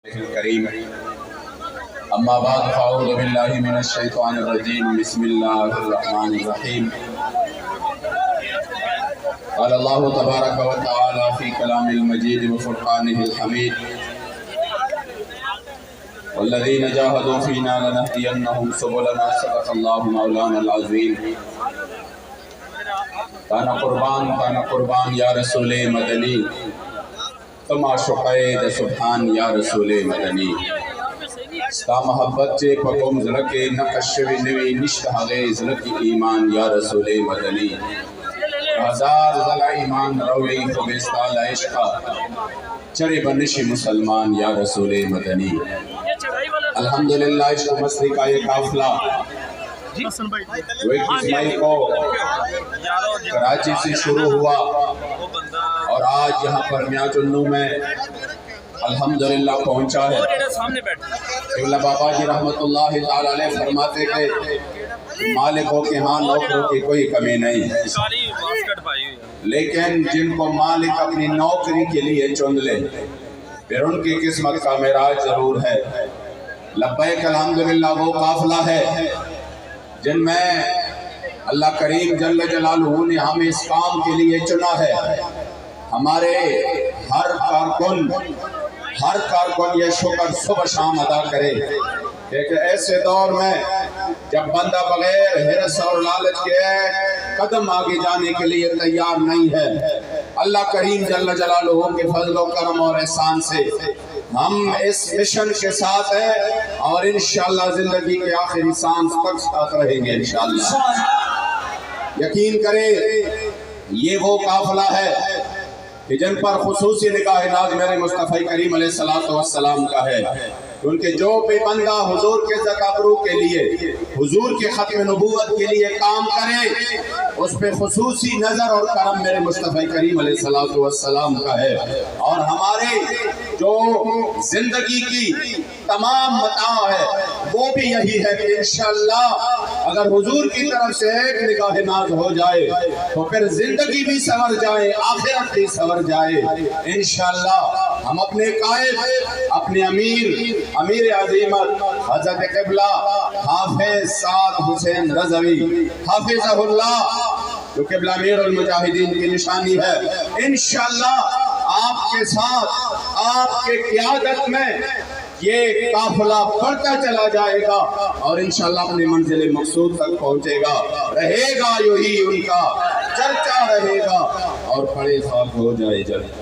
الكريم أما بعد فأعوذ بالله من الشيطان الرجيم بسم الله الرحمن الرحيم قال الله تبارك وتعالى في كلام المجيد وفرقانه الحميد والذين جاهدوا فينا لنهدينهم سبلنا صدق الله مولانا العظيم كان قربان یا رسول مدنی تما شقید سبحان یا رسول مدنی ستا محبت چے پکوم زلکے نقشوی نوی نشت حغے زلکی ایمان یا رسول مدنی ہزار زل ایمان روی خوبستال عشقہ چرے بنشی مسلمان یا رسول مدنی الحمدللہ عشق مصری کا یہ قافلہ جو 21 مئی کو کراچی سے شروع ہوا اور آج یہاں پر میاں چنو میں الحمدللہ پہنچا ہے۔ قبلہ بابا جی رحمت اللہ تعالی علیہ فرماتے کہ مالکوں کے ہاں نوکروں کی کوئی کمی نہیں ہے، لیکن جن کو مالک اپنی نوکری کے لیے چن لے پھر ان کی قسمت کا معراج ضرور ہے۔ لبیک الحمدللہ وہ قافلہ ہے جن میں اللہ کریم جل جلالہ نے ہمیں اس کام کے لیے چنا ہے۔ ہمارے ہر کارکن یہ شکر صبح شام ادا کرے کہ ایسے دور میں جب بندہ بغیر حرص اور لالچ کے قدم آگے جانے کے لیے تیار نہیں ہے، اللہ کریم جل جلالہ کے فضل و کرم اور احسان سے ہم اس مشن کے ساتھ ہیں اور انشاءاللہ زندگی کے آخری سانس تک ساتھ رہیں گے انشاءاللہ۔ یقین کرے یہ وہ قافلہ ہے کہ جن پر خصوصی نگاہ ناز میرے مصطفی کریم علیہ السلام کا ہے، کیونکہ جو بھی بندہ حضور کے تکبر کے لیے، حضور کے ختم نبوت کے لیے کام کرے اس پہ خصوصی نظر اور کرم میرے مصطفی کریم علیہ السلام کا ہے۔ اور ہمارے جو زندگی کی تمام متاع ہے وہ بھی یہی ہے کہ انشاءاللہ اگر حضور کی طرف سے ایک نگاہ ناز ہو جائے تو پھر زندگی بھی سنور جائے، آخرت بھی سنور جائے انشاءاللہ۔ ہم اپنے قائد، اپنے امیر عظیمت حضرت قبلہ حافظ سعد حسین رضوی حافظہ اللہ جو قبلہ امیر المجاہدین کی نشانی ہے، انشاءاللہ آپ کے ساتھ آپ کے قیادت میں یہ قافلہ بڑھتا چلا جائے گا اور انشاءاللہ اپنے منزل مقصود تک پہنچے گا، رہے گا یہی ان کا چرچا رہے گا اور پڑے خاک ہو جائے جلد۔